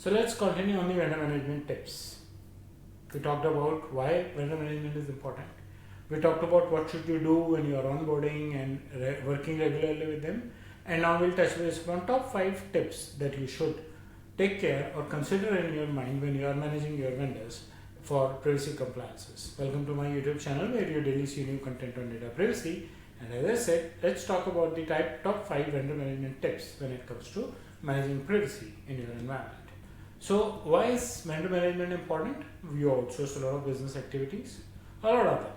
So let's continue on the vendor management tips. We talked about why vendor management is important. We talked about what should you do when you are onboarding and working regularly with them. And now we'll touch base on top 5 tips that you should take care or consider in your mind when you are managing your vendors for privacy compliances. Welcome to my YouTube channel where you daily see new content on data privacy. And as I said, let's talk about the top 5 vendor management tips when it comes to managing privacy in your environment. So why is vendor management important? We outsource a lot of business activities, a lot of them.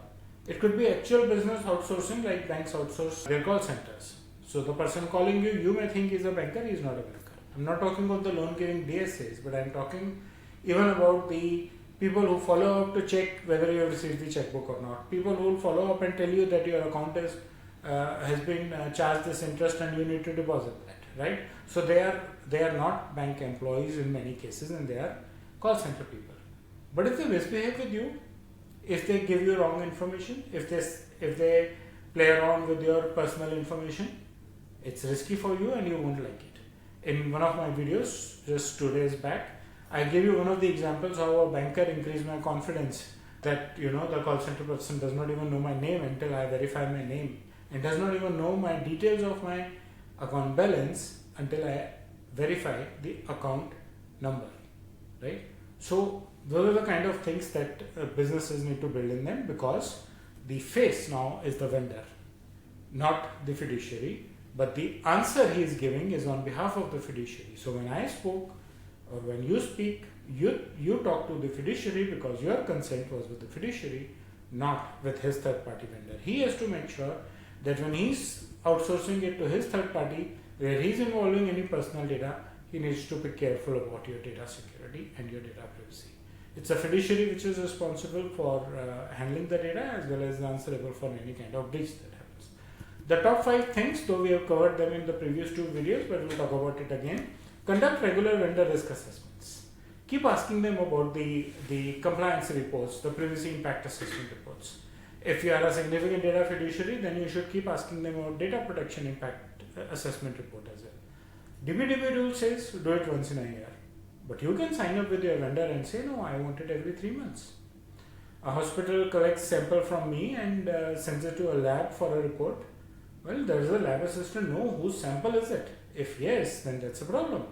It could be actual business outsourcing, like banks outsource their call centers. So the person calling you, you may think is a banker, he is not a banker. I'm not talking about the loan giving DSAs, but I'm talking even about the people who follow up to check whether you have received the checkbook or not. People who will follow up and tell you that your account is has been charged this interest and you need to deposit that, right? So they are not bank employees in many cases, and they are call center people. But if they misbehave with you, if they give you wrong information, if they play around with your personal information, it's risky for you and you won't like it. In one of my videos just 2 days back, I gave you one of the examples how a banker increased my confidence that the call center person does not even know my name until I verify my name, and does not even know my details of my account balance until I verify the account number, right? So those are the kind of things that businesses need to build in them, because the face now is the vendor, not the fiduciary, but the answer he is giving is on behalf of the fiduciary. So when I spoke or when you speak, you talk to the fiduciary because your consent was with the fiduciary, not with his third party vendor. He has to make sure that when he's outsourcing it to his third party, where he's involving any personal data, he needs to be careful about your data security and your data privacy. It's a fiduciary which is responsible for handling the data, as well as answerable for any kind of breach that happens. The top 5 things, though we have covered them in the previous 2 videos, but we'll talk about it again. Conduct regular vendor risk assessments. Keep asking them about the compliance reports, the privacy impact assessment reports. If you are a significant data fiduciary, then you should keep asking them about data protection impact assessment report as well. DBDB rule says do it once in a year, but you can sign up with your vendor and say, no, I want it every 3 months. A hospital collects sample from me and sends it to a lab for a report. Well, does the lab assistant know whose sample is it? If yes, then that's a problem.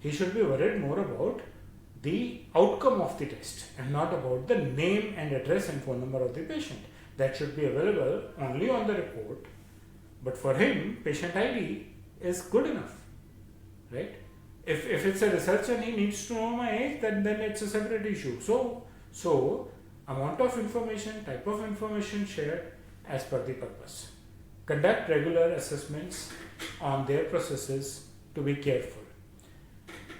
He should be worried more about the outcome of the test and not about the name and address and phone number of the patient. That should be available only on the report, but for him, patient ID is good enough, right? If it's a research and he needs to know my age, then it's a separate issue. So amount of information, type of information shared as per the purpose. Conduct regular assessments on their processes to be careful.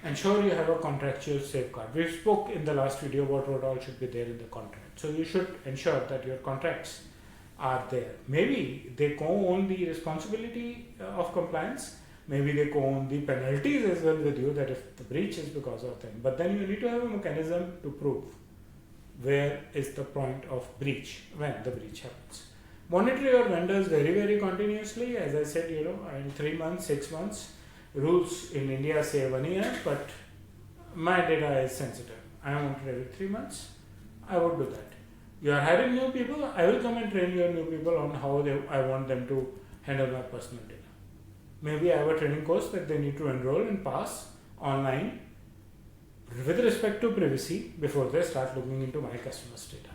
Ensure you have a contractual safeguard. We spoke in the last video about what all should be there in the contract. So you should ensure that your contracts are there. Maybe they co-own the responsibility of compliance. Maybe they co-own the penalties as well with you, that if the breach is because of them. But then you need to have a mechanism to prove where is the point of breach when the breach happens. Monitor your vendors very, very continuously. As I said, in 3 months, 6 months. Rules in India say 1 year, but my data is sensitive. I want it every 3 months. I would do that. You are hiring new people, I will come and train your new people on how I want them to handle my personal data. Maybe I have a training course that they need to enroll and pass online with respect to privacy before they start looking into my customers' data.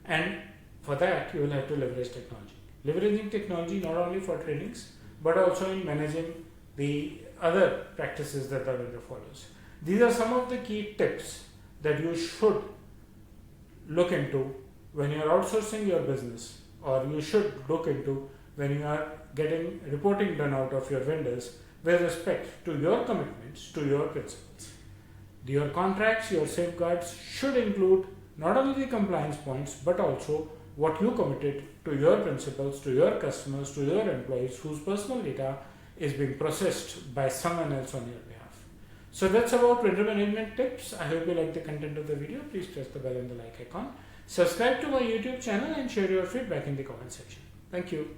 And for that, you will have to leverage technology. Leveraging technology not only for trainings, but also in managing the other practices that the vendor follows. These are some of the key tips that you should look into when you are outsourcing your business, or you should look into when you are getting reporting done out of your vendors with respect to your commitments, to your principles. Your contracts, your safeguards should include not only the compliance points, but also what you committed to your principles, to your customers, to your employees whose personal data is being processed by someone else on your behalf. So that's about vendor management tips. I hope you like the content of the video. Please press the bell and the like icon. Subscribe to my YouTube channel and share your feedback in the comment section. Thank you.